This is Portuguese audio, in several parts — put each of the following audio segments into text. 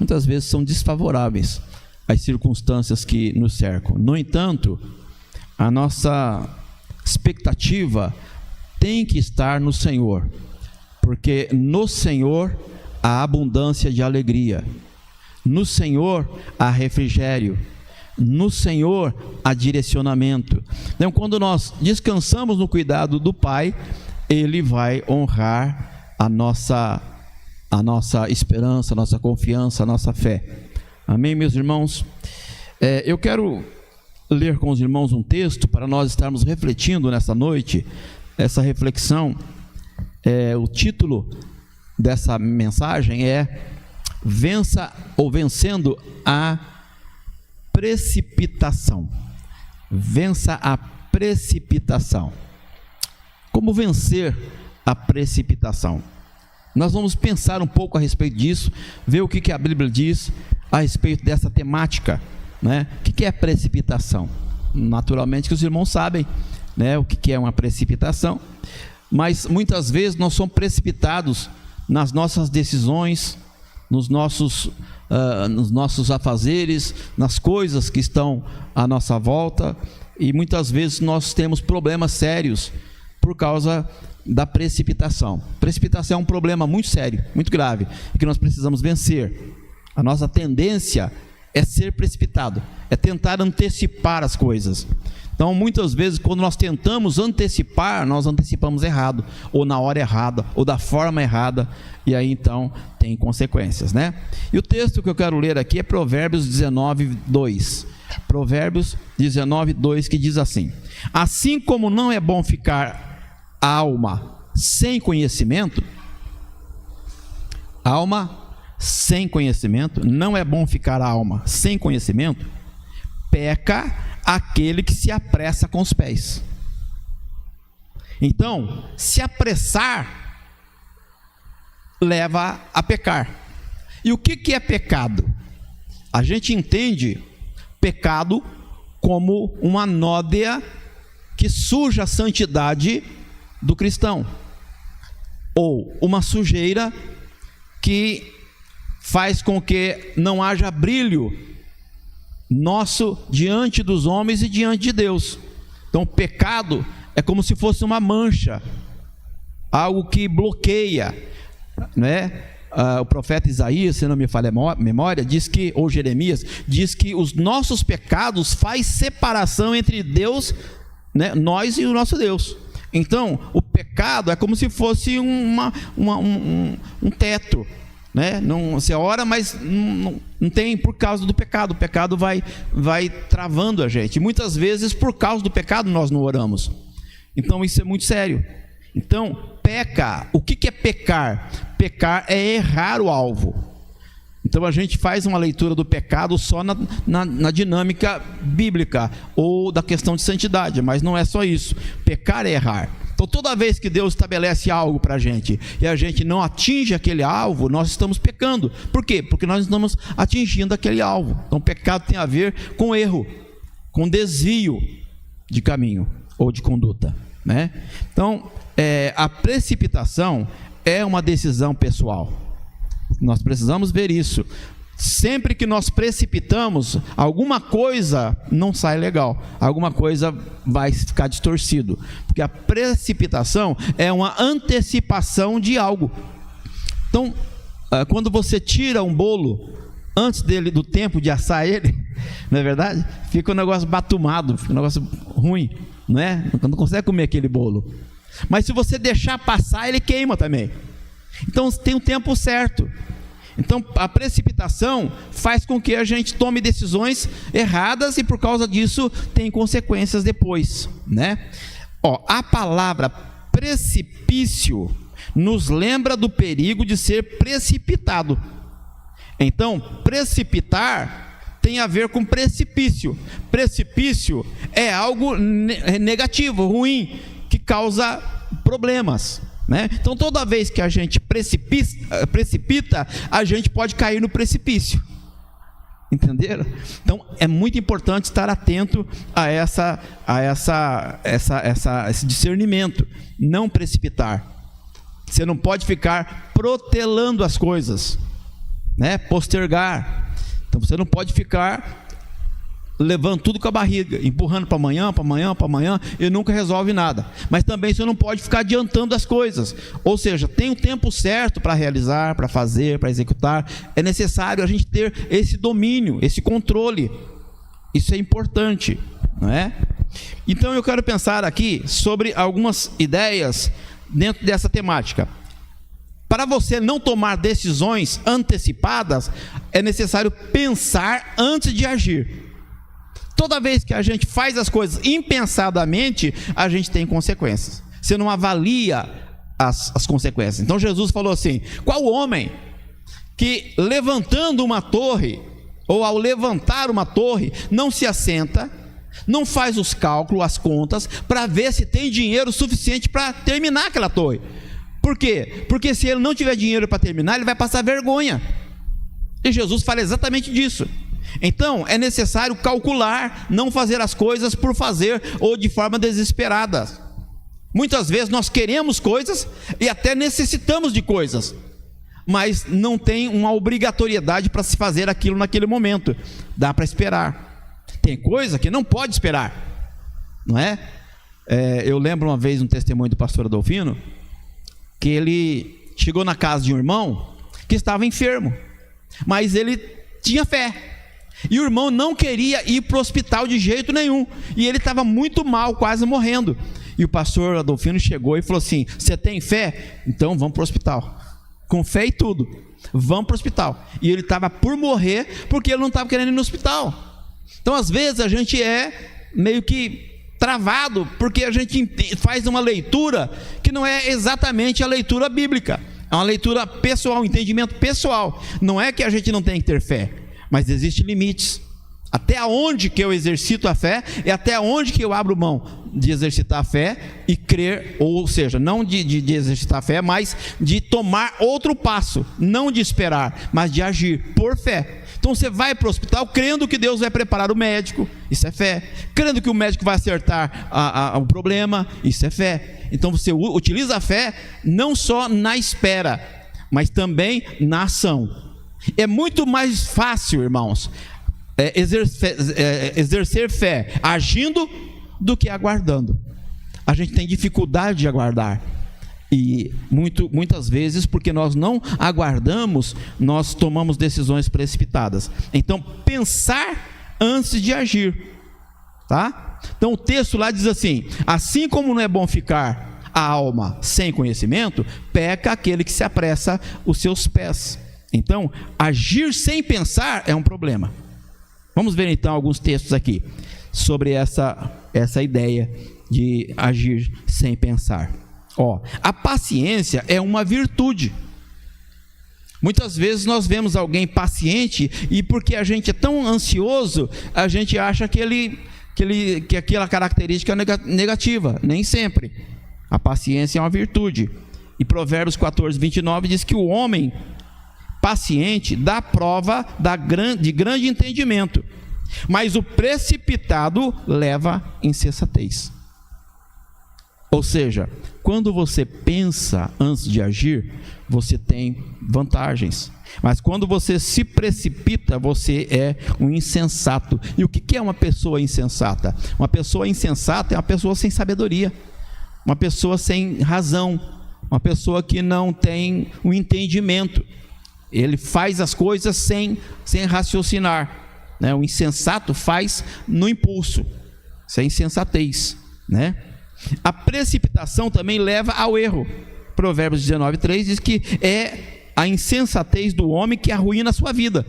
muitas vezes são desfavoráveis às circunstâncias que nos cercam. No entanto, a nossa expectativa tem que estar no Senhor, porque no Senhor há abundância de alegria, no Senhor há refrigério, no Senhor há direcionamento. Então, quando nós descansamos no cuidado do Pai, Ele vai honrar a nossa esperança, a nossa confiança, a nossa fé. Amém, meus irmãos? Eu quero ler com os irmãos um texto para nós estarmos refletindo nessa noite. Essa reflexão, o título dessa mensagem é Vencendo a precipitação. Vença a precipitação. Como vencer a precipitação? Nós vamos pensar um pouco a respeito disso, ver o que a Bíblia diz a respeito dessa temática, né? O que é precipitação? Naturalmente que os irmãos sabem, né, o que é uma precipitação, mas muitas vezes nós somos precipitados nas nossas decisões, nos nossos afazeres, nas coisas que estão à nossa volta, e muitas vezes nós temos problemas sérios por causa da precipitação. Precipitação é um problema muito sério, muito grave, que nós precisamos vencer. A nossa tendência é ser precipitado, é tentar antecipar as coisas. Então, muitas vezes, quando nós tentamos antecipar, nós antecipamos errado, ou na hora errada, ou da forma errada, e aí então tem consequências, né? E o texto que eu quero ler aqui é Provérbios 19:2. Provérbios 19:2, que diz assim: assim como não é bom ficar a alma sem conhecimento, não é bom ficar a alma sem conhecimento, peca aquele que se apressa com os pés. Então, se apressar leva a pecar. E o que é pecado? A gente entende pecado como uma nódoa que suja a santidade do cristão, ou uma sujeira que faz com que não haja brilho nosso diante dos homens e diante de Deus. Então, pecado é como se fosse uma mancha, algo que bloqueia, né? O profeta Isaías, se não me falha a memória, diz que, ou Jeremias, diz que os nossos pecados faz separação entre Deus, né, nós e o nosso Deus. Então, o pecado é como se fosse um teto, né? Não, você ora, mas não tem, por causa do pecado. O pecado vai travando a gente. Muitas vezes, por causa do pecado, nós não oramos. Então, isso é muito sério. Então, peca. O que é pecar? Pecar é errar o alvo. Então, a gente faz uma leitura do pecado só na dinâmica bíblica, ou da questão de santidade, mas não é só isso. Pecar é errar. Então, toda vez que Deus estabelece algo para a gente, e a gente não atinge aquele alvo, nós estamos pecando. Por quê? Porque nós estamos atingindo aquele alvo. Então, pecado tem a ver com erro, com desvio de caminho, ou de conduta, né? Então, a precipitação é uma decisão pessoal. Nós precisamos ver isso. Sempre que nós precipitamos, alguma coisa não sai legal, alguma coisa vai ficar distorcido, porque a precipitação é uma antecipação de algo. Então, quando você tira um bolo antes do tempo de assar ele, não é verdade? Fica um negócio batumado, fica um negócio ruim, não é? Não consegue comer aquele bolo. Mas se você deixar passar, ele queima também. Então tem um tempo certo. Então a precipitação faz com que a gente tome decisões erradas, e por causa disso tem consequências depois, né? A palavra precipício nos lembra do perigo de ser precipitado. Então, precipitar tem a ver com precipício. Precipício é algo negativo, ruim, que causa problemas, né? Então, toda vez que a gente precipita, a gente pode cair no precipício. Entenderam? Então, é muito importante estar atento a esse discernimento. Não precipitar. Você não pode ficar protelando as coisas. né? Postergar. Então você não pode ficar levando tudo com a barriga, empurrando para amanhã, e nunca resolve nada. Mas também você não pode ficar adiantando as coisas. Ou seja, tem um tempo certo para realizar, para fazer, para executar. É necessário a gente ter esse domínio, esse controle. Isso é importante, não é? Então eu quero pensar aqui sobre algumas ideias dentro dessa temática. Para você não tomar decisões antecipadas, é necessário pensar antes de agir. Toda vez que a gente faz as coisas impensadamente, a gente tem consequências. Você não avalia as consequências. Então Jesus falou assim: qual homem que levantando uma torre, ou ao levantar uma torre, não se assenta, não faz os cálculos, as contas, para ver se tem dinheiro suficiente para terminar aquela torre? Por quê? Porque se ele não tiver dinheiro para terminar, ele vai passar vergonha. E Jesus fala exatamente disso. Então é necessário calcular, não fazer as coisas por fazer ou de forma desesperada. Muitas vezes nós queremos coisas e até necessitamos de coisas, mas não tem uma obrigatoriedade para se fazer aquilo naquele momento. Dá para esperar. Tem coisa que não pode esperar, não é? Eu lembro uma vez um testemunho do pastor Adolfino, que ele chegou na casa de um irmão que estava enfermo, mas ele tinha fé. E o irmão não queria ir para o hospital de jeito nenhum. E ele estava muito mal, quase morrendo. E o pastor Adolfino chegou e falou assim: você tem fé? Então vamos para o hospital. Com fé e tudo, vamos para o hospital. E ele estava por morrer, porque ele não estava querendo ir no hospital. Então às vezes a gente é meio que travado, porque a gente faz uma leitura que não é exatamente a leitura bíblica. É uma leitura pessoal, um entendimento pessoal. Não é que a gente não tem que ter fé, mas existem limites. Até onde que eu exercito a fé e até onde que eu abro mão de exercitar a fé e crer, ou seja, não de exercitar a fé, mas de tomar outro passo, não de esperar, mas de agir por fé. Então você vai para o hospital crendo que Deus vai preparar o médico, isso é fé. Crendo que o médico vai acertar o problema, isso é fé. Então você utiliza a fé não só na espera, mas também na ação. É muito mais fácil, irmãos, exercer fé agindo do que aguardando. A gente tem dificuldade de aguardar, e muitas vezes, porque nós não aguardamos, nós tomamos decisões precipitadas. Então pensar antes de agir, tá? Então o texto lá diz assim: assim como não é bom ficar a alma sem conhecimento, peca aquele que se apressa os seus pés. Então agir sem pensar é um problema. Vamos ver então alguns textos aqui sobre essa ideia de agir sem pensar. A paciência é uma virtude. Muitas vezes nós vemos alguém paciente e porque a gente é tão ansioso, a gente acha que aquela característica é negativa. Nem sempre. A paciência é uma virtude. E Provérbios 14:29 diz que o homem paciente dá prova de grande entendimento, mas o precipitado leva insensatez. Ou seja, quando você pensa antes de agir, você tem vantagens, mas quando você se precipita, você é um insensato. E o que é uma pessoa insensata? Uma pessoa insensata é uma pessoa sem sabedoria, uma pessoa sem razão, uma pessoa que não tem um entendimento. Ele faz as coisas sem raciocinar, né? O insensato faz no impulso, sem insensatez, né? A precipitação também leva ao erro. Provérbios 19:3 diz que é a insensatez do homem que arruína a sua vida.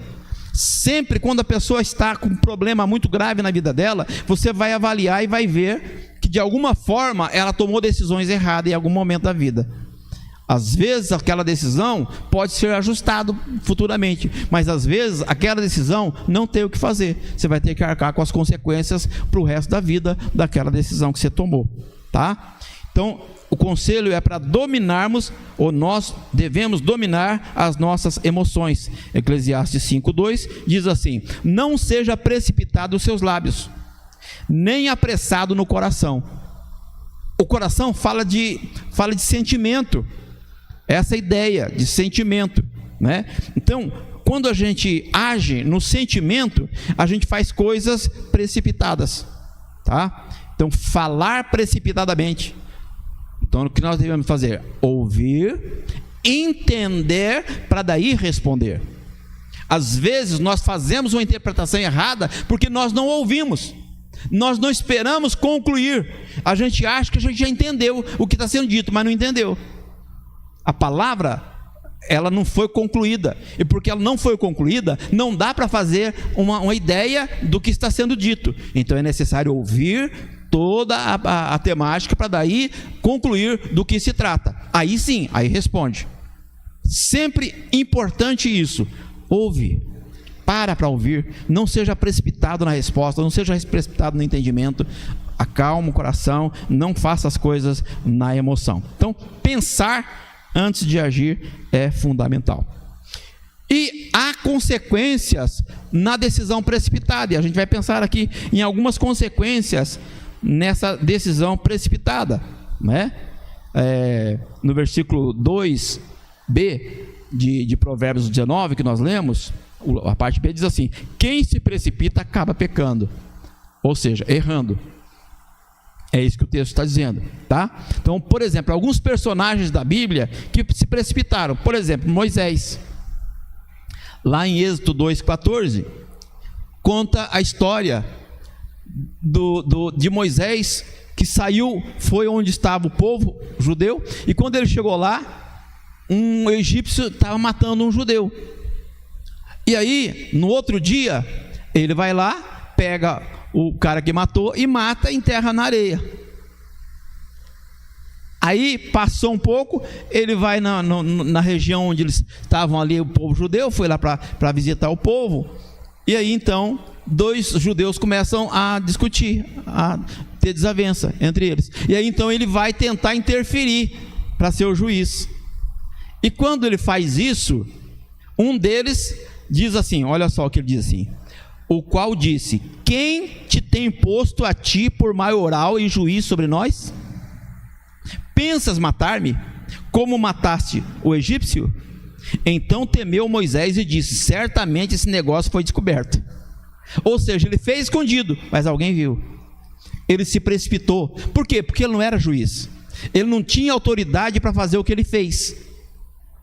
Sempre quando a pessoa está com um problema muito grave na vida dela, você vai avaliar e vai ver que de alguma forma ela tomou decisões erradas em algum momento da vida. Às vezes aquela decisão pode ser ajustada futuramente, mas às vezes aquela decisão não tem o que fazer. Você vai ter que arcar com as consequências para o resto da vida daquela decisão que você tomou, tá? Então o conselho é para dominarmos, ou nós devemos dominar as nossas emoções. Eclesiastes 5:2 diz assim: não seja precipitado os seus lábios, nem apressado no coração. O coração fala de sentimento. Essa ideia de sentimento, né? Então, quando a gente age no sentimento, a gente faz coisas precipitadas, tá? Então, falar precipitadamente. Então, o que nós devemos fazer? Ouvir, entender, para daí responder. Às vezes, nós fazemos uma interpretação errada, porque nós não ouvimos. Nós não esperamos concluir. A gente acha que a gente já entendeu o que está sendo dito, mas não entendeu. A palavra, ela não foi concluída, e porque ela não foi concluída, não dá para fazer uma ideia do que está sendo dito. Então é necessário ouvir toda a temática para daí concluir do que se trata. Aí sim, aí responde. Sempre importante isso. Ouve, para ouvir, não seja precipitado na resposta, não seja precipitado no entendimento, acalma o coração, não faça as coisas na emoção. Então, pensar antes de agir é fundamental. E há consequências na decisão precipitada, e a gente vai pensar aqui em algumas consequências nessa decisão precipitada, né? No versículo 2b de Provérbios 19, que nós lemos, a parte B diz assim: quem se precipita acaba pecando, ou seja, errando. É isso que o texto está dizendo, tá? Então, por exemplo, alguns personagens da Bíblia que se precipitaram. Por exemplo, Moisés. Lá em Êxodo 2,14, conta a história de Moisés, que saiu, foi onde estava o povo judeu, e quando ele chegou lá, um egípcio estava matando um judeu. E aí, no outro dia, ele vai lá, pega o cara que matou e mata e enterra na areia. Aí passou um pouco, ele vai na região onde eles estavam ali, o povo judeu, foi lá para visitar o povo. E aí então, dois judeus começam a discutir, a ter desavença entre eles. E aí então ele vai tentar interferir para ser o juiz. E quando ele faz isso, um deles diz assim, olha só o que ele diz assim: o qual disse: quem te tem posto a ti por maioral e juiz sobre nós? Pensas matar-me, como mataste o egípcio? Então temeu Moisés e disse: certamente esse negócio foi descoberto. Ou seja, ele fez escondido, mas alguém viu. Ele se precipitou. Por quê? Porque ele não era juiz. Ele não tinha autoridade para fazer o que ele fez.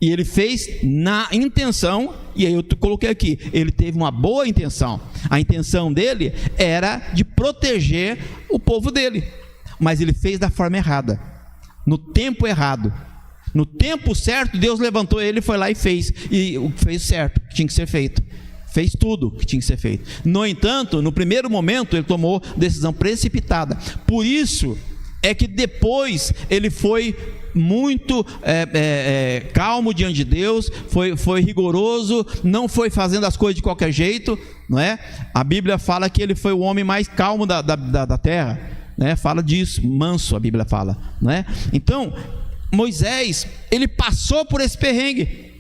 E ele fez na intenção, e aí eu coloquei aqui, ele teve uma boa intenção. A intenção dele era de proteger o povo dele, mas ele fez da forma errada, no tempo errado. No tempo certo, Deus levantou ele, foi lá e fez o que fez certo, que tinha que ser feito. Fez tudo que tinha que ser feito. No entanto, no primeiro momento, ele tomou decisão precipitada. Por isso é que depois ele foi muito calmo diante de Deus, foi rigoroso, não foi fazendo as coisas de qualquer jeito, não é? A Bíblia fala que ele foi o homem mais calmo da terra, né? Fala disso, manso, a Bíblia fala, não é? Então, Moisés, ele passou por esse perrengue.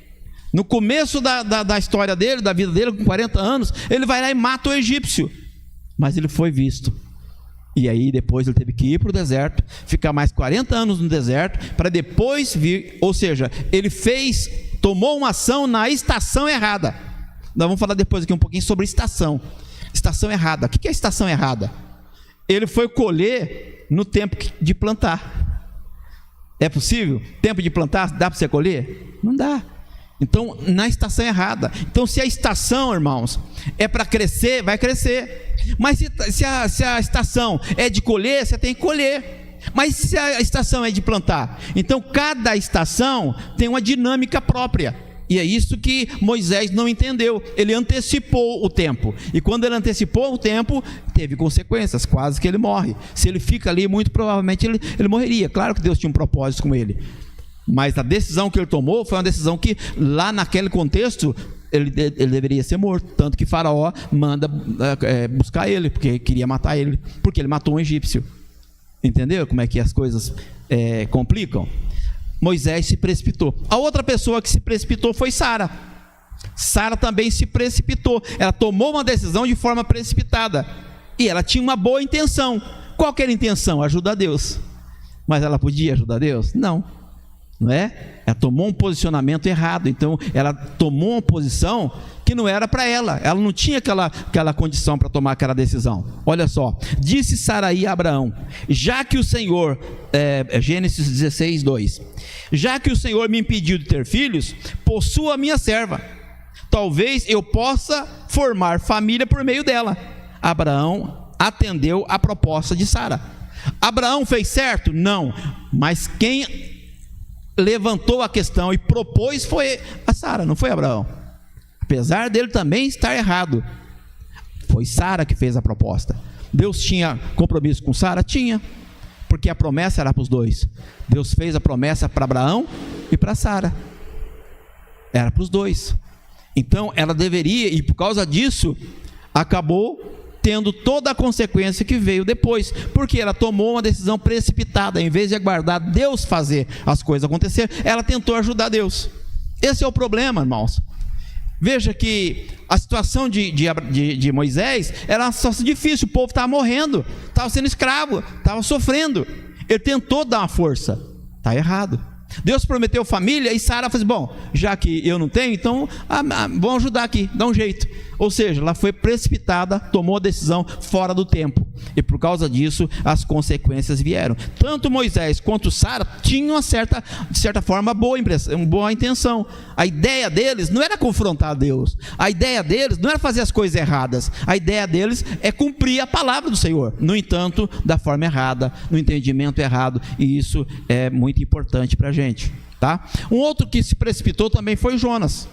No começo da história dele, da vida dele, com 40 anos, ele vai lá e mata o egípcio, mas ele foi visto. E aí depois ele teve que ir para o deserto, ficar mais 40 anos no deserto, para depois vir, ou seja, ele tomou uma ação na estação errada. Nós vamos falar depois aqui um pouquinho sobre estação errada. O que é estação errada? Ele foi colher no tempo de plantar. É possível? Tempo de plantar, dá para você colher? Não dá. Então, na estação errada. Então, se a estação, irmãos, é para crescer, vai crescer. Mas se a estação é de colher, você tem que colher. Mas se a estação é de plantar, então cada estação tem uma dinâmica própria. E é isso que Moisés não entendeu. Ele antecipou o tempo. E quando ele antecipou o tempo, teve consequências, quase que ele morre. Se ele fica ali, muito provavelmente ele morreria. Claro que Deus tinha um propósito com ele. Mas a decisão que ele tomou foi uma decisão que, lá naquele contexto, ele deveria ser morto. Tanto que Faraó manda buscar ele, porque queria matar ele, porque ele matou um egípcio. Entendeu como é que as coisas complicam? Moisés se precipitou. A outra pessoa que se precipitou foi Sara. Sara também se precipitou. Ela tomou uma decisão de forma precipitada. E ela tinha uma boa intenção. Qual que era a intenção? Ajudar Deus. Mas ela podia ajudar Deus? Não. não é? Ela tomou um posicionamento errado. Então ela tomou uma posição que não era para ela. Ela não tinha aquela condição para tomar aquela decisão. Olha só, disse Sarai a Abraão: já que o Senhor, Gênesis 16, 2, já que o Senhor me impediu de ter filhos, possua a minha serva, talvez eu possa formar família por meio dela. Abraão atendeu a proposta de Sara. Abraão fez certo? Não, mas quem levantou a questão e propôs foi a Sara, não foi Abraão. Apesar dele também estar errado, foi Sara que fez a proposta. Deus tinha compromisso com Sara? Tinha, porque a promessa era para os dois. Deus fez a promessa para Abraão e para Sara, era para os dois. Então ela deveria, e por causa disso acabou tendo toda a consequência que veio depois, porque ela tomou uma decisão precipitada. Em vez de aguardar Deus fazer as coisas acontecer, ela tentou ajudar Deus. Esse é o problema, irmãos. Veja que a situação de Moisés era uma situação difícil. O povo estava morrendo, estava sendo escravo, estava sofrendo. Ele tentou dar uma força, está errado. Deus prometeu família e Sara fez: bom, já que eu não tenho, então vamos ajudar aqui, dá um jeito. Ou seja, ela foi precipitada, tomou a decisão fora do tempo, e por causa disso as vieram. Tanto Moisés quanto Sara tinham de certa forma boa intenção. A ideia deles não era confrontar Deus, a ideia deles não era fazer as coisas erradas, a ideia deles é cumprir a palavra do Senhor, no entanto da forma errada, no entendimento errado, e isso é muito importante para a gente, tá? Um outro que se precipitou também foi Jonas.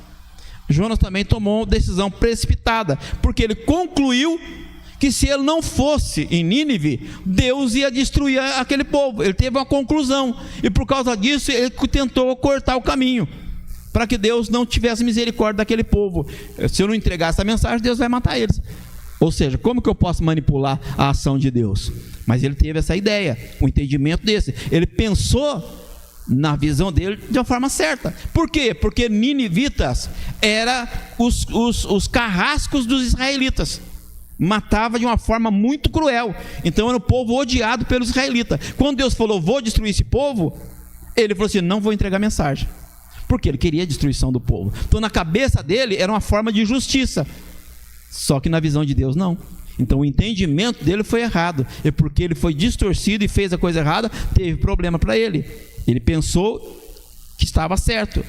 Jonas também tomou uma decisão precipitada, porque ele concluiu que se ele não fosse em Nínive, Deus ia destruir aquele povo. Ele teve uma conclusão, e por causa disso ele tentou cortar o caminho, para que Deus não tivesse misericórdia daquele povo. Se eu não entregar essa mensagem, Deus vai matar eles. Ou seja, como que eu posso manipular a ação de Deus? Mas ele teve essa ideia, um entendimento desse. Ele pensou na visão dele de uma forma certa. Por quê? Porque ninivitas eram os carrascos dos israelitas. Matava de uma forma muito cruel. Então era um povo odiado pelos israelitas. Quando Deus falou: vou destruir esse povo, ele falou assim: não vou entregar mensagem, porque ele queria a destruição do povo. Então na cabeça dele era uma forma de justiça, só que na visão de Deus não. Então o entendimento dele foi errado, e porque ele foi distorcido e fez a coisa errada, teve problema para ele. Ele pensou que estava certo.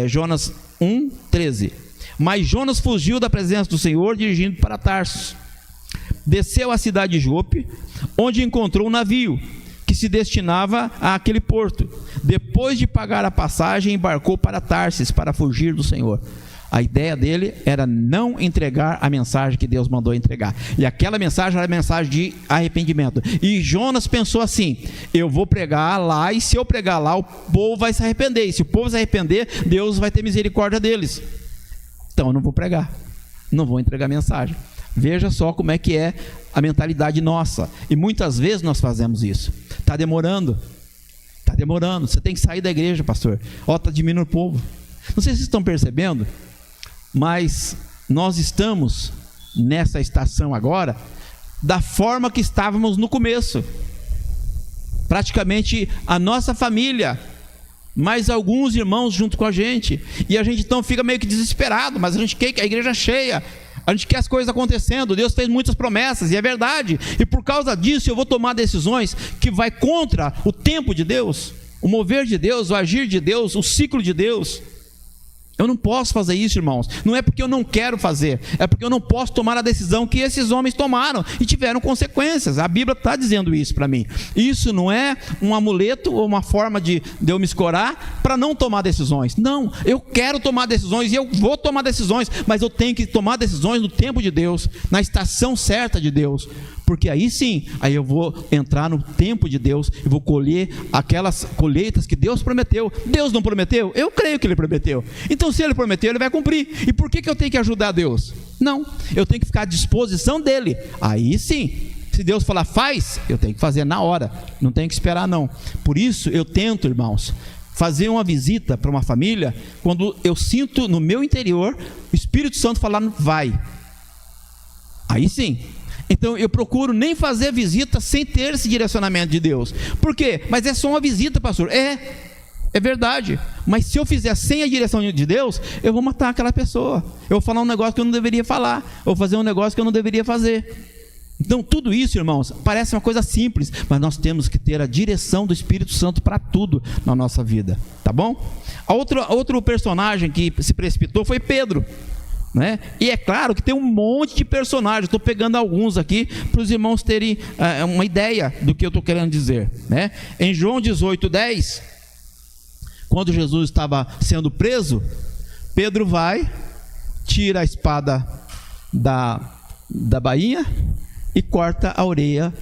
Jonas 1:13. Mas Jonas fugiu da presença do Senhor, dirigindo para Tarsos. Desceu à cidade de Jope, onde encontrou um navio que se destinava àquele porto. Depois de pagar a passagem, embarcou para Tarsis para fugir do Senhor. A ideia dele era não entregar a mensagem que Deus mandou entregar. E aquela mensagem era a mensagem de arrependimento. E Jonas pensou assim: eu vou pregar lá, e se eu pregar lá, o povo vai se arrepender. E se o povo se arrepender, Deus vai ter misericórdia deles. Então eu não vou pregar, não vou entregar a mensagem. Veja só como é que é a mentalidade nossa. E muitas vezes nós fazemos isso. Está demorando. Você tem que sair da igreja, pastor. Está diminuindo o povo. Não sei se vocês estão percebendo, mas nós estamos nessa estação agora da forma que estávamos no começo. Praticamente a nossa família, mais alguns irmãos junto com a gente, e a gente então fica meio que desesperado, mas a gente quer a igreja cheia, a gente quer as coisas acontecendo. Deus fez muitas promessas, e é verdade, e por causa disso eu vou tomar decisões que vai contra o tempo de Deus, o mover de Deus, o agir de Deus, o ciclo de Deus. Eu não posso fazer isso, irmãos. Não é porque eu não quero fazer, é porque eu não posso tomar a decisão que esses homens tomaram e tiveram consequências. A Bíblia está dizendo isso para mim. Isso não é um amuleto ou uma forma de eu me escorar para não tomar decisões. Não, eu quero tomar decisões e eu vou tomar decisões, mas eu tenho que tomar decisões no tempo de Deus, na estação certa de Deus, porque aí sim, aí eu vou entrar no tempo de Deus e vou colher aquelas colheitas que Deus prometeu. Deus não prometeu? Eu creio que Ele prometeu. Então se Ele prometeu, Ele vai cumprir. E por que eu tenho que ajudar Deus? Não, eu tenho que ficar à disposição dEle. Aí sim, se Deus falar faz, eu tenho que fazer na hora, não tenho que esperar não. Por isso eu tento, irmãos, fazer uma visita para uma família quando eu sinto no meu interior o Espírito Santo falando vai. Aí sim. Então eu procuro nem fazer visita sem ter esse direcionamento de Deus. Por quê? Mas é só uma visita, pastor. É verdade, mas se eu fizer sem a direção de Deus, eu vou matar aquela pessoa. Eu vou falar um negócio que eu não deveria falar, eu vou fazer um negócio que eu não deveria fazer. Então tudo isso, irmãos, parece uma coisa simples, mas nós temos que ter a direção do Espírito Santo para tudo na nossa vida, tá bom? Outro personagem que se precipitou foi Pedro, né? E é claro que tem um monte de personagens. Estou pegando alguns aqui para os irmãos terem uma ideia do que eu estou querendo dizer, né? Em João 18:10, quando Jesus estava sendo preso, Pedro vai, tira a espada da bainha e corta a orelha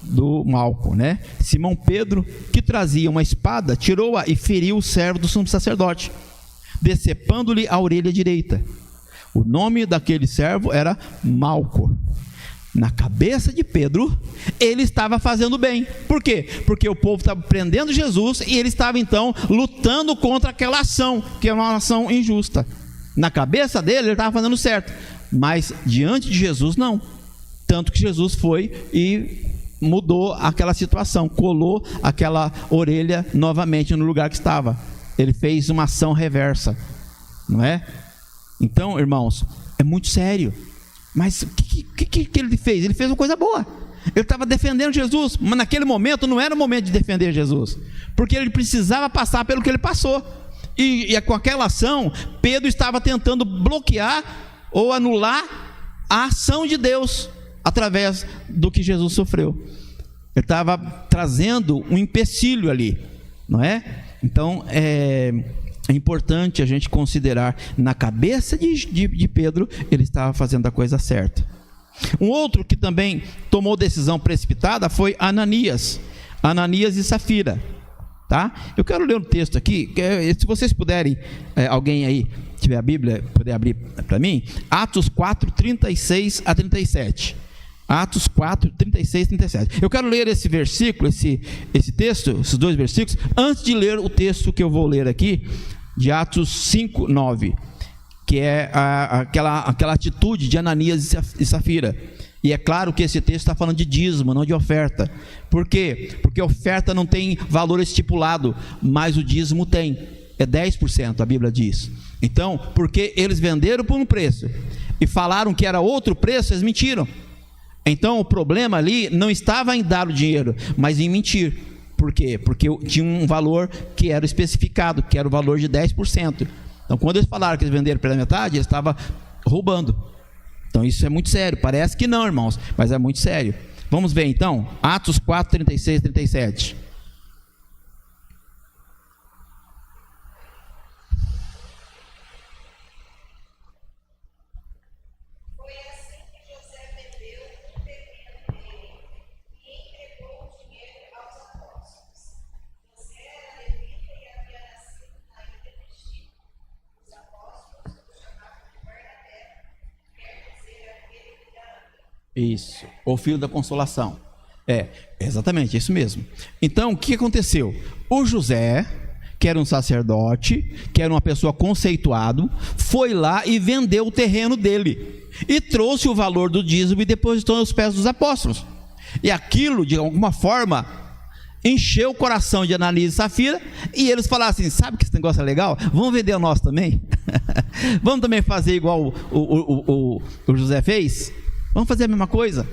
do Malco, né? Simão Pedro, que trazia uma espada, tirou-a e feriu o servo do sumo sacerdote, decepando-lhe a orelha direita. O nome daquele servo era Malco. Na cabeça de Pedro, ele estava fazendo bem. Por quê? Porque o povo estava prendendo Jesus e ele estava então lutando contra aquela ação, que é uma ação injusta. Na cabeça dele, ele estava fazendo certo, mas diante de Jesus, não. Tanto que Jesus foi e mudou aquela situação, colou aquela orelha novamente no lugar que estava. Ele fez uma ação reversa, não é? Então, irmãos, é muito sério. Mas o que ele fez? Ele fez uma coisa boa. Ele estava defendendo Jesus, mas naquele momento não era o momento de defender Jesus, porque ele precisava passar pelo que ele passou. E com aquela ação, Pedro estava tentando bloquear ou anular a ação de Deus através do que Jesus sofreu. Ele estava trazendo um empecilho ali, não é? Então é importante a gente considerar, na cabeça de Pedro, ele estava fazendo a coisa certa. Um outro que também tomou decisão precipitada foi Ananias e Safira, tá? Eu quero ler um texto aqui, se vocês puderem, alguém aí tiver a Bíblia, puder abrir para mim, Atos 4, 36 a 37. Atos 4, 36 e 37. Eu quero ler esse versículo, esse texto, esses dois versículos, antes de ler o texto que eu vou ler aqui, de Atos 5, 9, que é aquela atitude de Ananias e Safira. E é claro que esse texto está falando de dízimo, não de oferta. Por quê? Porque a oferta não tem valor estipulado, mas o dízimo tem. É 10%, a Bíblia diz. Então, porque eles venderam por um preço e falaram que era outro preço, eles mentiram. Então o problema ali não estava em dar o dinheiro, mas em mentir. Por quê? Porque tinha um valor que era especificado, que era o valor de 10%. Então quando eles falaram que eles venderam pela metade, eles estavam roubando. Então isso é muito sério. Parece que não, irmãos, mas é muito sério. Vamos ver então, Atos 4, 36 e 37. Isso, o filho da consolação. Exatamente, isso mesmo. Então, o que aconteceu? O José, que era um sacerdote, que era uma pessoa conceituado, foi lá e vendeu o terreno dele, e trouxe o valor do dízimo e depositou aos pés dos apóstolos. E aquilo, de alguma forma, encheu o coração de Ananias e Safira, e eles falaram assim: sabe que esse negócio é legal? Vamos vender o nosso também? Vamos também fazer igual o José fez? Vamos fazer a mesma coisa?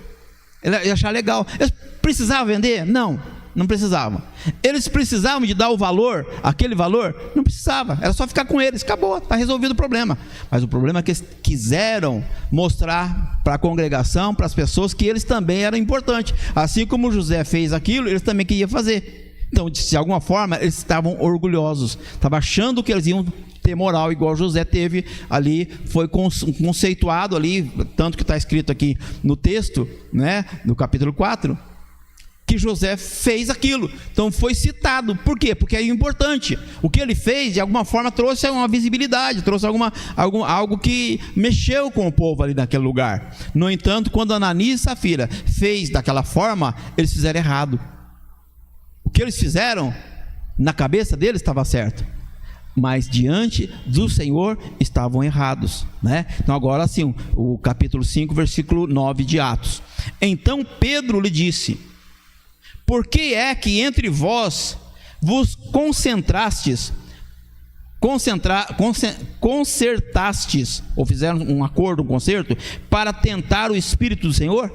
Ele ia achar legal. Eles precisavam vender? Não precisavam. Eles precisavam de dar o valor, aquele valor? Não precisava, era só ficar com eles, acabou, está resolvido o problema. Mas o problema é que eles quiseram mostrar para a congregação, para as pessoas, que eles também eram importantes. Assim como José fez aquilo, eles também queriam fazer. Então, de alguma forma, eles estavam orgulhosos, estavam achando que eles iam ter moral, igual José teve ali, foi conceituado ali, tanto que está escrito aqui no texto, né, no capítulo 4, que José fez aquilo. Então foi citado. Por quê? Porque é importante. O que ele fez, de alguma forma, trouxe uma visibilidade, trouxe algo que mexeu com o povo ali naquele lugar. No entanto, quando Ananias e Safira fez daquela forma, eles fizeram errado. O que eles fizeram, na cabeça deles estava certo, mas diante do Senhor estavam errados, né? Então agora sim, o capítulo 5, versículo 9 de Atos. Então Pedro lhe disse: por que é que entre vós vos concertastes, ou fizeram um acordo, um concerto, para tentar o Espírito do Senhor?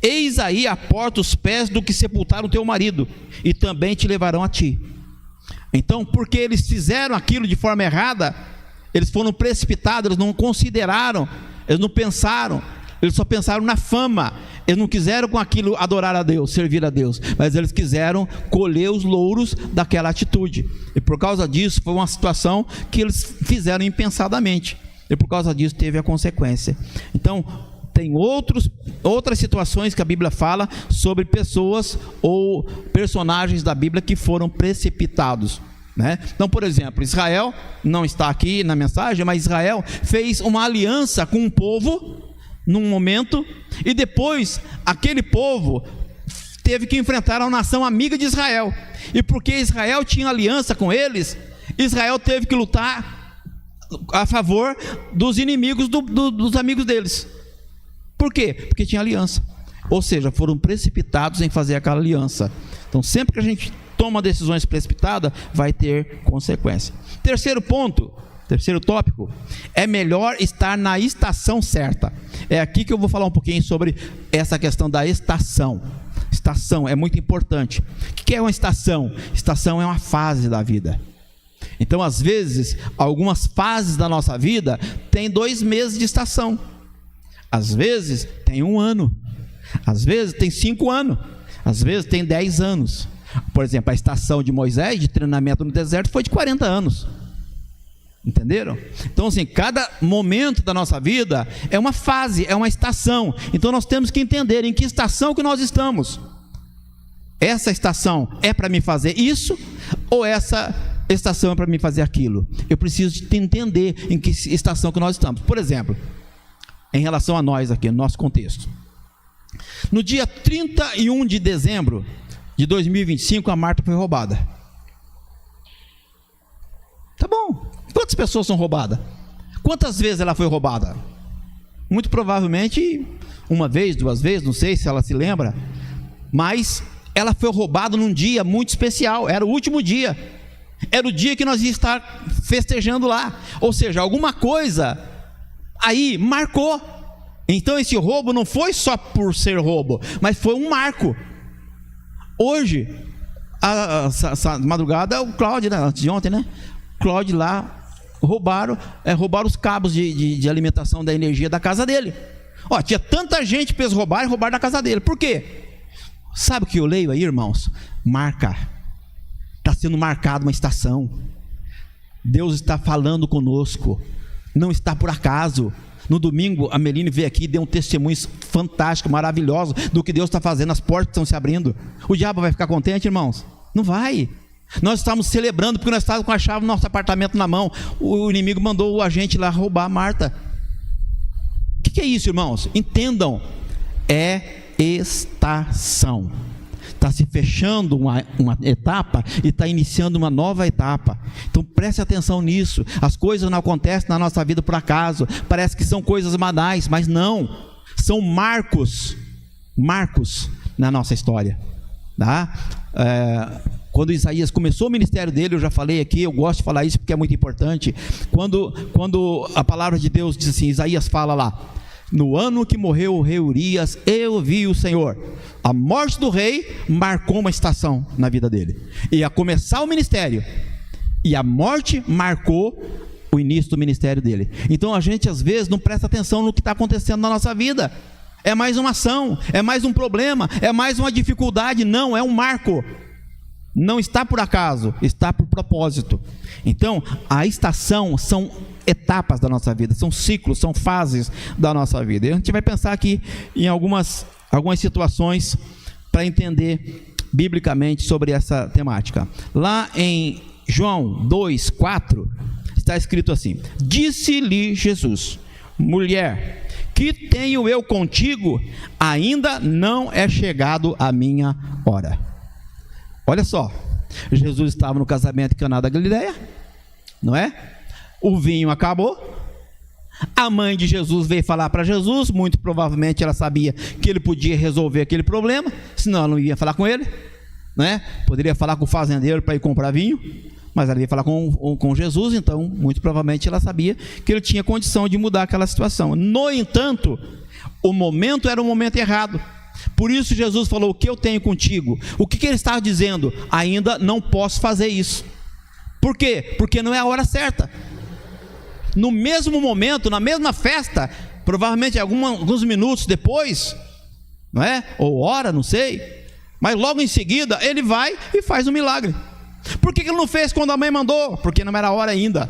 Eis aí a porta os pés do que sepultaram teu marido, e também te levarão a ti. Então, porque eles fizeram aquilo de forma errada, eles foram precipitados, eles não consideraram, eles não pensaram, eles só pensaram na fama. Eles não quiseram com aquilo adorar a Deus, servir a Deus, mas eles quiseram colher os louros daquela atitude, e por causa disso foi uma situação que eles fizeram impensadamente, e por causa disso teve a consequência. Então tem outras situações que a Bíblia fala sobre pessoas ou personagens da Bíblia que foram precipitados, né? Então, por exemplo, Israel, não está aqui na mensagem, mas Israel fez uma aliança com um povo num momento, e depois aquele povo teve que enfrentar a nação amiga de Israel, e porque Israel tinha aliança com eles, Israel teve que lutar a favor dos inimigos dos amigos deles. Por quê? Porque tinha aliança, ou seja, foram precipitados em fazer aquela aliança. Então sempre que a gente toma decisões precipitadas, vai ter consequência. Terceiro tópico, é melhor estar na estação certa. É aqui que eu vou falar um pouquinho sobre essa questão da estação. Estação é muito importante. O que é uma estação? Estação é uma fase da vida. Então, às vezes, algumas fases da nossa vida tem 2 meses de estação. Às vezes tem 1 ano. Às vezes tem 5 anos. Às vezes tem 10 anos. Por exemplo, a estação de Moisés, de treinamento no deserto, foi de 40 anos. Entenderam? Então assim, cada momento da nossa vida é uma fase, é uma estação. Então nós temos que entender em que estação que nós estamos. Essa estação é para me fazer isso, ou essa estação é para me fazer aquilo? Eu preciso entender em que estação que nós estamos. Por exemplo, em relação a nós aqui, no nosso contexto, no dia 31 de dezembro de 2025, a Marta foi roubada. Tá bom. Quantas pessoas são roubadas? Quantas vezes ela foi roubada? Muito provavelmente 1 vez, 2 vezes, não sei se ela se lembra, mas ela foi roubada num dia muito especial, era o último dia, era o dia que nós íamos estar festejando lá, ou seja, alguma coisa aí marcou. Então esse roubo não foi só por ser roubo, mas foi um marco. Hoje, essa madrugada, o Cláudio, né, antes de ontem, né? Cláudio lá roubaram os cabos de alimentação da energia da casa dele. Ó, tinha tanta gente para eles roubarem da casa dele. Por quê? Sabe o que eu leio aí, irmãos? Marca. Está sendo marcada uma estação. Deus está falando conosco. Não está por acaso. No domingo, a Meline veio aqui e deu um testemunho fantástico, maravilhoso, do que Deus está fazendo, as portas estão se abrindo. O diabo vai ficar contente, irmãos? Não vai. Nós estávamos celebrando porque nós estávamos com a chave do nosso apartamento na mão. O inimigo mandou o agente lá roubar a Marta. O que é isso, irmãos? Entendam, é estação. Está se fechando uma etapa e está iniciando uma nova etapa. Então preste atenção nisso. As coisas não acontecem na nossa vida por acaso. Parece que são coisas banais, mas não. São marcos na nossa história, tá? Quando Isaías começou o ministério dele, eu já falei aqui, eu gosto de falar isso porque é muito importante. Quando a palavra de Deus diz assim, Isaías fala lá: no ano que morreu o rei Urias, eu vi o Senhor. A morte do rei marcou uma estação na vida dele. Ia começar o ministério, e a morte marcou o início do ministério dele. Então a gente às vezes não presta atenção no que está acontecendo na nossa vida. É mais uma ação, é mais um problema, é mais uma dificuldade. Não, é um marco. Não está por acaso, está por propósito. Então, a estação são etapas da nossa vida, são ciclos, são fases da nossa vida. E a gente vai pensar aqui em algumas situações para entender biblicamente sobre essa temática. Lá em João 2:4 está escrito assim: disse-lhe Jesus: mulher, que tenho eu contigo? Ainda não é chegado a minha hora. Olha só, Jesus estava no casamento em Caná da Galileia, não é? O vinho acabou. A mãe de Jesus veio falar para Jesus, muito provavelmente ela sabia que ele podia resolver aquele problema, senão ela não ia falar com ele. né? Poderia falar com o fazendeiro para ir comprar vinho, mas ela ia falar com Jesus, então muito provavelmente ela sabia que ele tinha condição de mudar aquela situação. No entanto, o momento era um momento errado. Por isso Jesus falou: o que eu tenho contigo? O que ele estava dizendo? Ainda não posso fazer isso. Por quê? Porque não é a hora certa. No mesmo momento, na mesma festa, provavelmente alguns minutos depois, não é? Ou hora, não sei, mas logo em seguida ele vai e faz um milagre. Por que ele não fez quando a mãe mandou? Porque não era a hora ainda.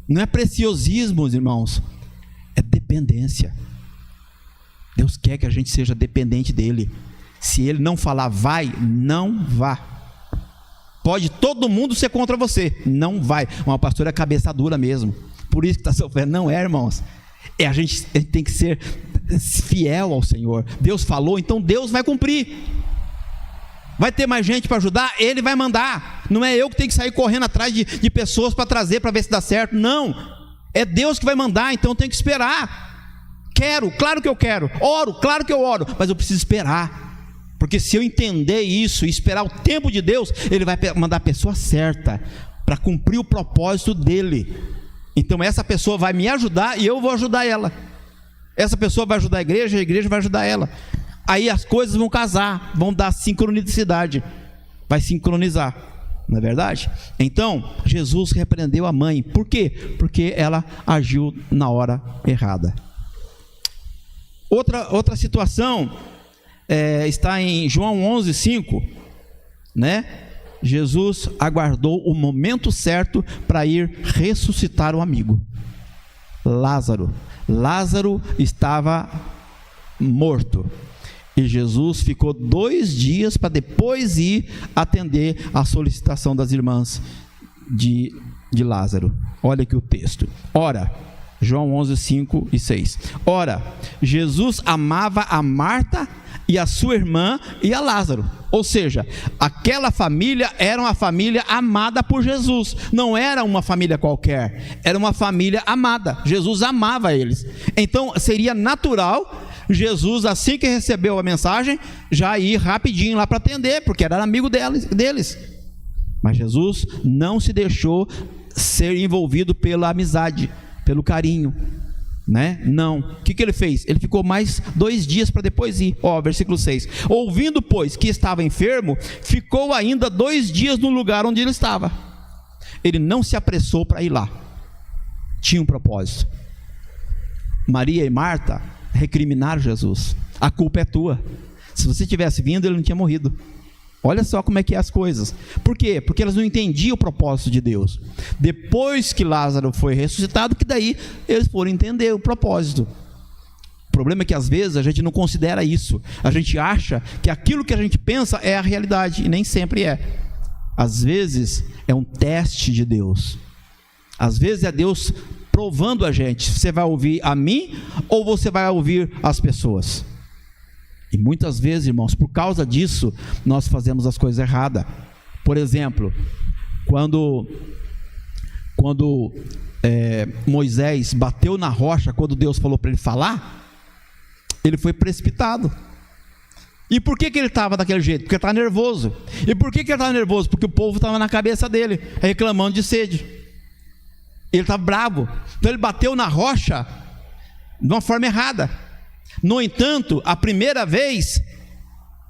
Não é preciosismo, irmãos, é dependência. Deus quer que a gente seja dependente dele. Se ele não falar vai, não vá. Pode todo mundo ser contra você, não vai. Uma pastora é cabeça dura mesmo, por isso que está sofrendo. Não é, irmãos, a gente tem que ser fiel ao Senhor. Deus falou, então Deus vai cumprir. Vai ter mais gente para ajudar, Ele vai mandar. Não é eu que tenho que sair correndo atrás de pessoas para trazer, para ver se dá certo. Não, é Deus que vai mandar, então eu tenho que esperar. Quero, claro que eu quero. Oro, claro que eu oro, mas eu preciso esperar. Porque se eu entender isso e esperar o tempo de Deus, Ele vai mandar a pessoa certa para cumprir o propósito dEle. Então essa pessoa vai me ajudar e eu vou ajudar ela. Essa pessoa vai ajudar a igreja vai ajudar ela. Aí as coisas vão casar, vão dar sincronicidade, vai sincronizar, não é verdade? Então Jesus repreendeu a mãe. Por quê? Porque ela agiu na hora errada. Outra situação está em João 11:5, né? Jesus aguardou o momento certo para ir ressuscitar o amigo Lázaro. Lázaro estava morto e Jesus ficou 2 dias para depois ir atender a solicitação das irmãs de Lázaro. Olha aqui o texto. Ora, João 11:5 e 6. Ora, Jesus amava a Marta e a sua irmã e a Lázaro. Ou seja, aquela família era uma família amada por Jesus. Não era uma família qualquer, era uma família amada. Jesus amava eles. Então seria natural Jesus, assim que recebeu a mensagem, já ir rapidinho lá para atender, porque era amigo deles. Mas Jesus não se deixou ser envolvido pela amizade, pelo carinho, né? Não. O que ele fez? Ele ficou mais 2 dias para depois ir. Versículo 6. Ouvindo, pois, que estava enfermo, ficou ainda 2 dias no lugar onde ele estava. Ele não se apressou para ir lá. Tinha um propósito. Maria e Marta recriminaram Jesus. A culpa é tua. Se você tivesse vindo, ele não tinha morrido. Olha só como é que é as coisas. Por quê? Porque elas não entendiam o propósito de Deus. Depois que Lázaro foi ressuscitado, que daí eles foram entender o propósito. O problema é que às vezes a gente não considera isso. A gente acha que aquilo que a gente pensa é a realidade, e nem sempre é. Às vezes é um teste de Deus. Às vezes é Deus provando a gente. Você vai ouvir a mim ou você vai ouvir as pessoas? E muitas vezes, irmãos, por causa disso, nós fazemos as coisas erradas. Por exemplo, quando Moisés bateu na rocha, quando Deus falou para ele falar, ele foi precipitado. E por que ele estava daquele jeito? Porque ele estava nervoso. E por que ele estava nervoso? Porque o povo estava na cabeça dele, reclamando de sede. Ele estava bravo. Então ele bateu na rocha de uma forma errada. No entanto, a primeira vez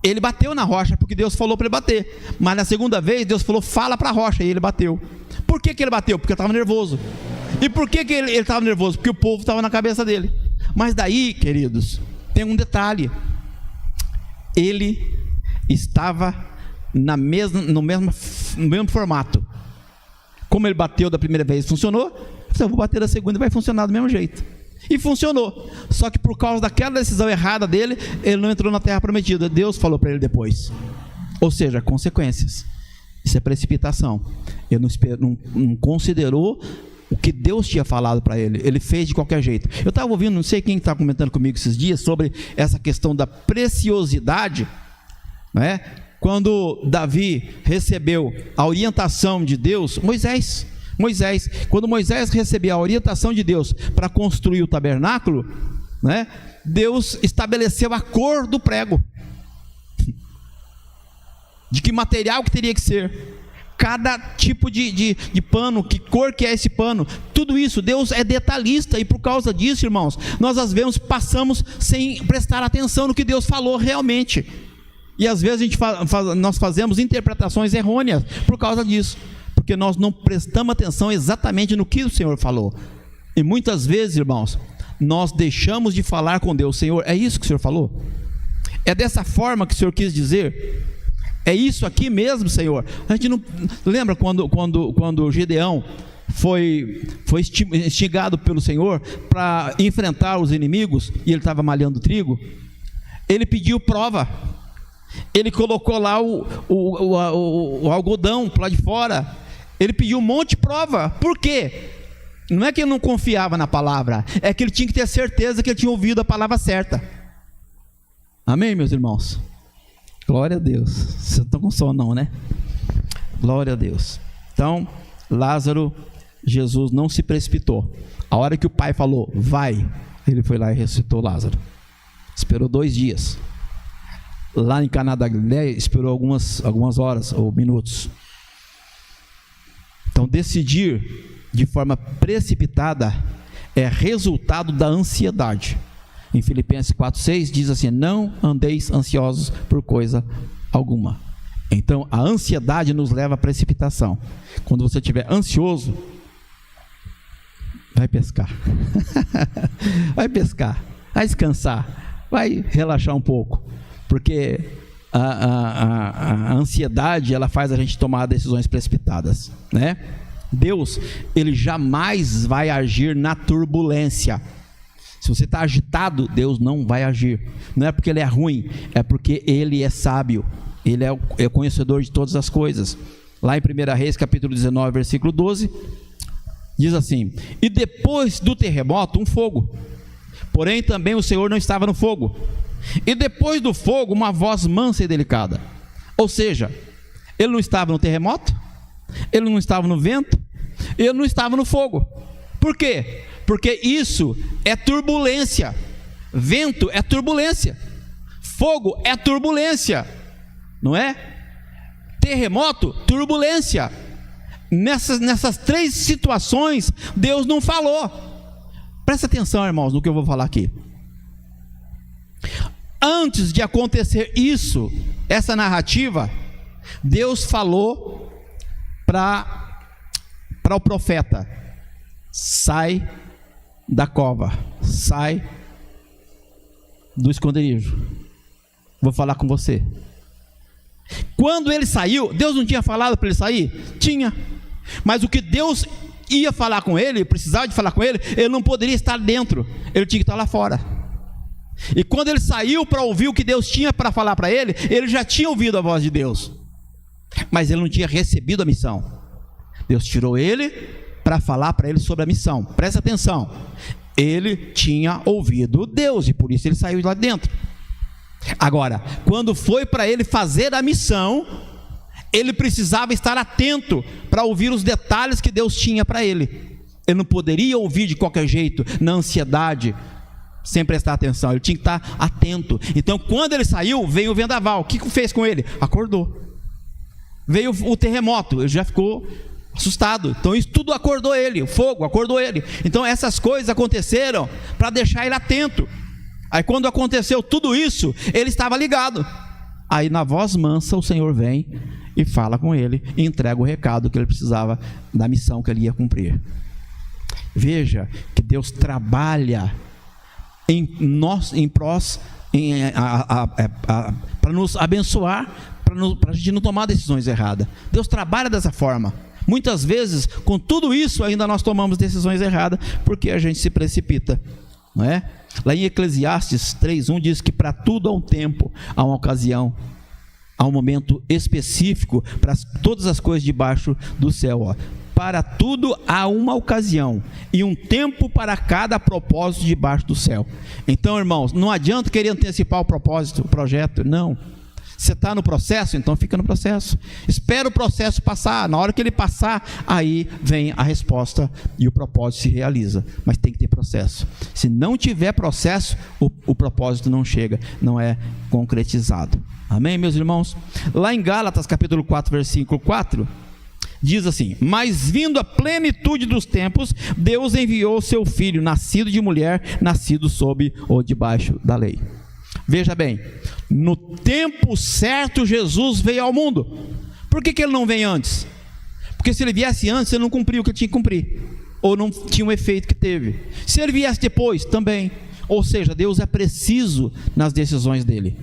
ele bateu na rocha porque Deus falou para ele bater. Mas na segunda vez Deus falou: fala para a rocha, e ele bateu. Por que ele bateu? Porque ele estava nervoso. E por que ele estava nervoso? Porque o povo estava na cabeça dele. Mas daí, queridos, tem um detalhe. Ele estava no mesmo formato. Como ele bateu da primeira vez, funcionou. Eu vou bater da segunda e vai funcionar do mesmo jeito. E funcionou. Só que por causa daquela decisão errada dele, ele não entrou na terra prometida. Deus falou para ele depois. Ou seja, consequências. Isso é precipitação. Ele não considerou o que Deus tinha falado para ele. Ele fez de qualquer jeito. Eu estava ouvindo, não sei quem está comentando comigo esses dias, sobre essa questão da preciosidade, né? Quando Davi recebeu a orientação de Deus, Moisés, quando Moisés recebeu a orientação de Deus para construir o tabernáculo, né, Deus estabeleceu a cor do prego. de que material que teria que ser, cada tipo de pano, que cor que é esse pano, tudo isso, Deus é detalhista, e por causa disso, irmãos, nós às vezes passamos sem prestar atenção no que Deus falou realmente, e às vezes nós fazemos interpretações errôneas por causa disso, porque nós não prestamos atenção exatamente no que o Senhor falou, e muitas vezes, irmãos, nós deixamos de falar com Deus. Senhor, é isso que o Senhor falou? É dessa forma que o Senhor quis dizer? É isso aqui mesmo, Senhor? A gente não lembra quando Gideão foi instigado pelo Senhor para enfrentar os inimigos, e ele estava malhando trigo? Ele pediu prova, ele colocou lá o algodão para lá de fora, ele pediu um monte de prova. Por quê? Não é que ele não confiava na palavra, é que ele tinha que ter certeza que ele tinha ouvido a palavra certa. Amém, meus irmãos? Glória a Deus. Vocês não estão com sono não, né? Glória a Deus. Então, Lázaro, Jesus não se precipitou. A hora que o pai falou, vai, ele foi lá e ressuscitou Lázaro. Esperou 2 dias. Lá em Caná da Galileia, esperou algumas horas ou minutos. Então, decidir de forma precipitada é resultado da ansiedade. Em Filipenses 4,6 diz assim: não andeis ansiosos por coisa alguma. Então a ansiedade nos leva à precipitação. Quando você estiver ansioso, vai pescar vai pescar, vai descansar, vai relaxar um pouco, porque a ansiedade, ela faz a gente tomar decisões precipitadas, né? Deus, ele jamais vai agir na turbulência. Se você está agitado, Deus não vai agir. Não é porque ele é ruim, é porque ele é sábio, ele é conhecedor de todas as coisas. Lá em 1 Reis, capítulo 19, versículo 12, diz assim: e depois do terremoto, um fogo, porém também o Senhor não estava no fogo, e depois do fogo, uma voz mansa e delicada. Ou seja, ele não estava no terremoto, ele não estava no vento, ele não estava no fogo. Por quê? Porque isso é turbulência. Vento é turbulência, fogo é turbulência, não é? Terremoto, turbulência. Nessas 3 situações, Deus não falou. Presta atenção, irmãos, no que eu vou falar aqui. Antes de acontecer isso, essa narrativa, Deus falou para o profeta: sai da cova, sai do esconderijo, vou falar com você. Quando ele saiu, Deus não tinha falado para ele sair? Tinha, mas o que Deus ia falar com ele, precisava de falar com ele, ele não poderia estar dentro, ele tinha que estar lá fora. E quando ele saiu para ouvir o que Deus tinha para falar para ele, ele já tinha ouvido a voz de Deus, mas ele não tinha recebido a missão. Deus tirou ele para falar para ele sobre a missão. Presta atenção, ele tinha ouvido Deus e por isso ele saiu de lá dentro. Agora, quando foi para ele fazer a missão, ele precisava estar atento para ouvir os detalhes que Deus tinha para ele. Ele não poderia ouvir de qualquer jeito, na ansiedade, sem prestar atenção. Ele tinha que estar atento. Então quando ele saiu, veio o vendaval. O que fez com ele? Acordou. Veio o terremoto, ele já ficou assustado. Então isso tudo acordou ele. O fogo acordou ele. Então essas coisas aconteceram para deixar ele atento. Aí quando aconteceu tudo isso, ele estava ligado. Aí na voz mansa o Senhor vem e fala com ele e entrega o recado que ele precisava da missão que ele ia cumprir. Veja que Deus trabalha para nos abençoar, para a gente não tomar decisões erradas. Deus trabalha dessa forma. Muitas vezes, com tudo isso, ainda nós tomamos decisões erradas, porque a gente se precipita, não é? Lá em Eclesiastes 3:1 diz que para tudo há um tempo, há uma ocasião, há um momento específico para todas as coisas debaixo do céu. Ó. Para tudo há uma ocasião e um tempo para cada propósito debaixo do céu. Então, irmãos, não adianta querer antecipar o propósito, o projeto, não. Você está no processo? Então fica no processo. Espera o processo passar. Na hora que ele passar, aí vem a resposta e o propósito se realiza. Mas tem que ter processo. Se não tiver processo, o propósito não chega, não é concretizado. Amém, meus irmãos? Lá em Gálatas, capítulo 4, versículo 4, diz assim: mas vindo a plenitude dos tempos, Deus enviou o seu Filho, nascido de mulher, nascido sob ou debaixo da lei. Veja bem, no tempo certo Jesus veio ao mundo. Por que ele não veio antes? Porque se ele viesse antes, ele não cumpriu o que ele tinha que cumprir, ou não tinha o efeito que teve. Se ele viesse depois, também. Ou seja, Deus é preciso nas decisões dele.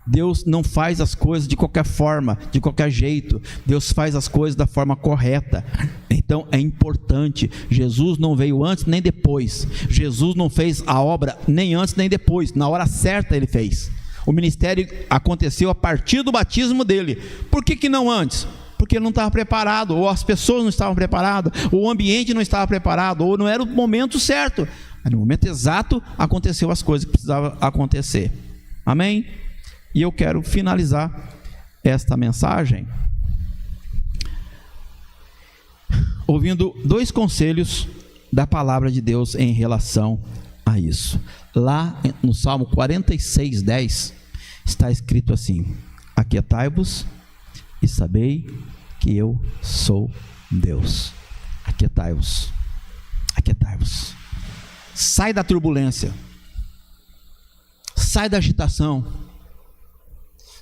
Deus não faz as coisas de qualquer forma, de qualquer jeito. Deus faz as coisas da forma correta. Então é importante. Jesus não veio antes nem depois. Jesus não fez a obra nem antes nem depois. Na hora certa ele fez. O ministério aconteceu a partir do batismo dele. Por que não antes? Porque ele não estava preparado, ou as pessoas não estavam preparadas, ou o ambiente não estava preparado, ou não era o momento certo. Mas no momento exato aconteceu as coisas que precisavam acontecer. Amém? E eu quero finalizar esta mensagem ouvindo 2 conselhos da palavra de Deus em relação a isso. Lá no Salmo 46:10 está escrito assim: aquietai-vos e sabei que eu sou Deus. Aquietai-vos, aquietai-vos. Sai da turbulência, sai da agitação,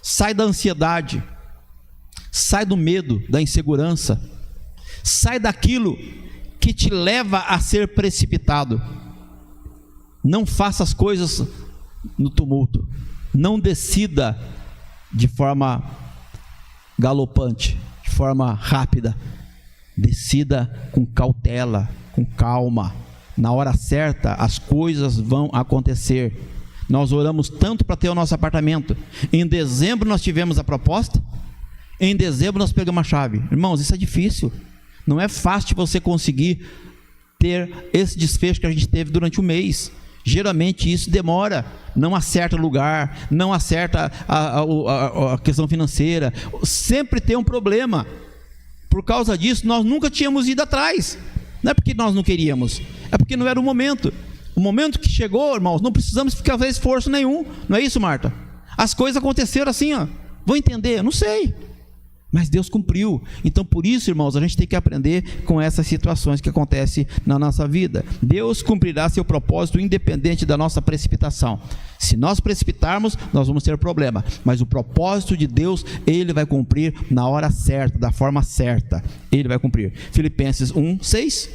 sai da ansiedade, sai do medo, da insegurança, sai daquilo que te leva a ser precipitado. Não faça as coisas no tumulto, não decida de forma galopante, de forma rápida. Decida com cautela, com calma. Na hora certa as coisas vão acontecer. Nós oramos tanto para ter o nosso apartamento. Em dezembro nós tivemos a proposta. Em dezembro nós pegamos a chave. Irmãos, isso é difícil. Não é fácil você conseguir ter esse desfecho que a gente teve durante o mês. Geralmente isso demora. Não acerta o lugar, não acerta a questão financeira. Sempre tem um problema. Por causa disso nós nunca tínhamos ido atrás. Não é porque nós não queríamos, é porque não era o momento. O momento que chegou, irmãos, não precisamos ficar fazendo esforço nenhum. Não é isso, Marta? As coisas aconteceram assim, ó. Vão entender? Não sei. Mas Deus cumpriu. Então por isso, irmãos, a gente tem que aprender com essas situações que acontecem na nossa vida. Deus cumprirá seu propósito independente da nossa precipitação. Se nós precipitarmos, nós vamos ter problema. Mas o propósito de Deus, Ele vai cumprir na hora certa, da forma certa. Ele vai cumprir. Filipenses 1:6,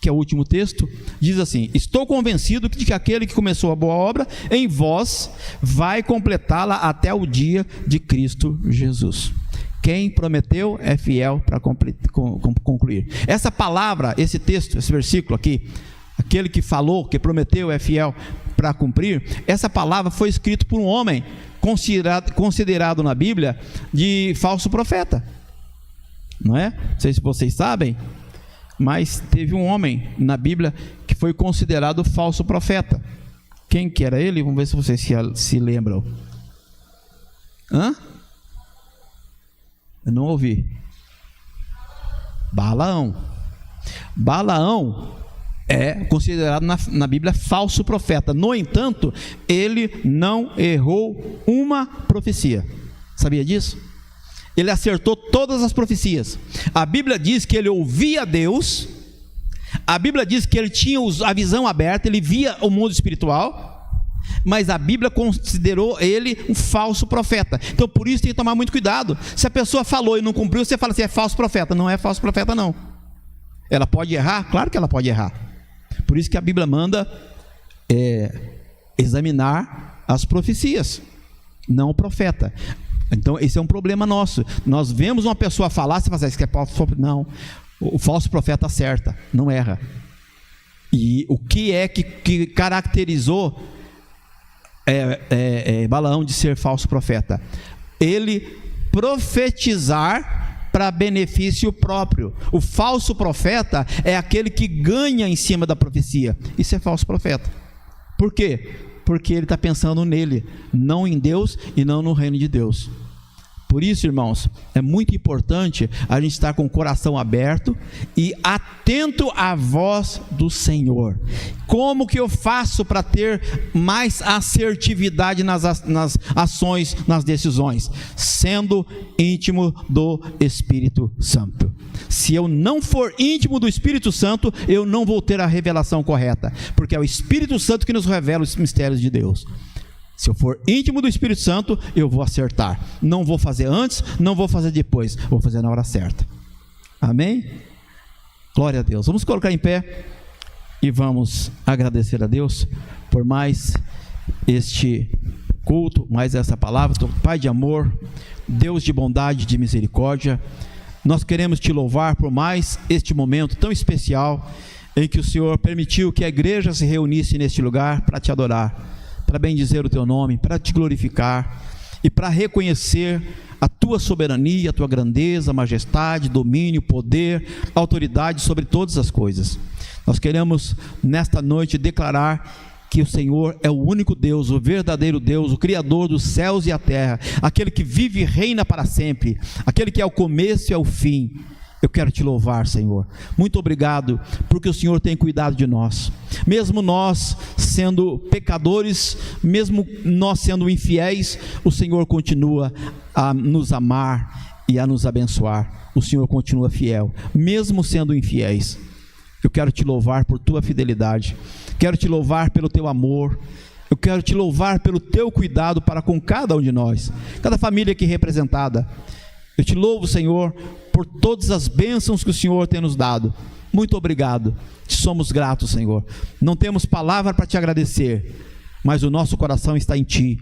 que é o último texto, diz assim: estou convencido de que aquele que começou a boa obra em vós vai completá-la até o dia de Cristo Jesus. Quem prometeu é fiel para concluir. Essa palavra, esse texto, esse versículo aqui, aquele que falou, que prometeu é fiel para cumprir, essa palavra foi escrita por um homem considerado na Bíblia de falso profeta. Não é? Não sei se vocês sabem, mas teve um homem na Bíblia que foi considerado falso profeta. Quem que era ele? Vamos ver se vocês se lembram. Eu não ouvi. Balaão. Balaão é considerado na Bíblia falso profeta. No entanto, ele não errou uma profecia. Sabia disso? Ele acertou todas as profecias. A Bíblia diz que ele ouvia Deus. A Bíblia diz que ele tinha a visão aberta, ele via o mundo espiritual. Mas a Bíblia considerou ele um falso profeta. Então por isso tem que tomar muito cuidado. Se a pessoa falou e não cumpriu, você fala assim: é falso profeta. Não é falso profeta não. Ela pode errar? Claro que ela pode errar. Por isso que a Bíblia manda examinar as profecias, não o profeta. Então esse é um problema nosso. Nós vemos uma pessoa falar, você fala assim: isso é falso profeta. Não, o falso profeta acerta, não erra. E o que é que caracterizou Balaão de ser falso profeta? Ele profetizar para benefício próprio. O falso profeta é aquele que ganha em cima da profecia. Isso é falso profeta. Por quê? porque ele está pensando nele, não em Deus e não no reino de Deus. Por isso, irmãos, é muito importante a gente estar com o coração aberto e atento à voz do Senhor. Como que eu faço para ter mais assertividade nas ações, nas decisões? Sendo íntimo do Espírito Santo. Se eu não for íntimo do Espírito Santo, eu não vou ter a revelação correta, porque é o Espírito Santo que nos revela os mistérios de Deus. Se eu for íntimo do Espírito Santo, eu vou acertar. Não vou fazer antes, não vou fazer depois, vou fazer na hora certa. Amém? Glória a Deus. Vamos colocar em pé e vamos agradecer a Deus por mais este culto, mais essa palavra. Pai de amor, Deus de bondade, de misericórdia, nós queremos te louvar por mais este momento tão especial em que o Senhor permitiu que a igreja se reunisse neste lugar para te adorar, para bendizer o teu nome, para te glorificar e para reconhecer a tua soberania, a tua grandeza, majestade, domínio, poder, autoridade sobre todas as coisas. Nós queremos nesta noite declarar que o Senhor é o único Deus, o verdadeiro Deus, o Criador dos céus e a terra, aquele que vive e reina para sempre, aquele que é o começo e é o fim. Eu quero te louvar, Senhor. Muito obrigado, porque o Senhor tem cuidado de nós. Mesmo nós sendo pecadores, mesmo nós sendo infiéis, o Senhor continua a nos amar e a nos abençoar. O Senhor continua fiel, mesmo sendo infiéis. Eu quero te louvar por tua fidelidade. Quero te louvar pelo teu amor. Eu quero te louvar pelo teu cuidado para com cada um de nós, cada família aqui representada. Eu te louvo, Senhor, por todas as bênçãos que o Senhor tem nos dado. Muito obrigado, te somos gratos, Senhor. Não temos palavra para te agradecer, mas o nosso coração está em ti,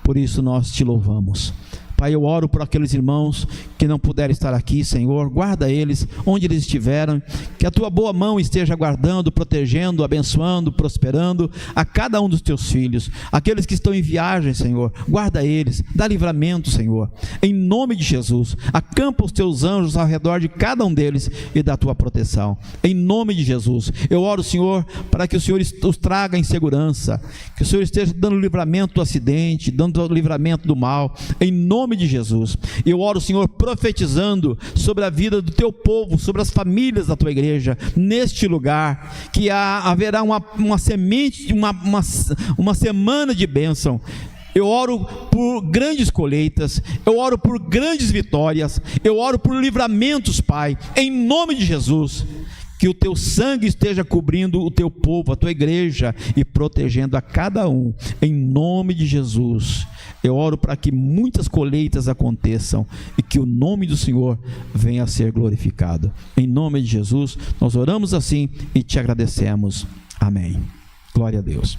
por isso nós te louvamos. Pai, eu oro por aqueles irmãos que não puderam estar aqui, Senhor, guarda eles onde eles estiveram, que a tua boa mão esteja guardando, protegendo, abençoando, prosperando a cada um dos teus filhos, aqueles que estão em viagem, Senhor, guarda eles, dá livramento, Senhor, em nome de Jesus, acampa os teus anjos ao redor de cada um deles e da tua proteção, em nome de Jesus. Eu oro, Senhor, para que o Senhor os traga em segurança, que o Senhor esteja dando livramento do acidente, dando livramento do mal, em nome de Jesus. Eu oro, Senhor, profetizando sobre a vida do teu povo, sobre as famílias da tua igreja, neste lugar, que haverá uma semente, uma semana de bênção. Eu oro por grandes colheitas, eu oro por grandes vitórias, eu oro por livramentos, Pai, em nome de Jesus. Que o teu sangue esteja cobrindo o teu povo, a tua igreja, e protegendo a cada um, em nome de Jesus. Eu oro para que muitas colheitas aconteçam e que o nome do Senhor venha a ser glorificado. Em nome de Jesus, nós oramos assim e te agradecemos. Amém. Glória a Deus.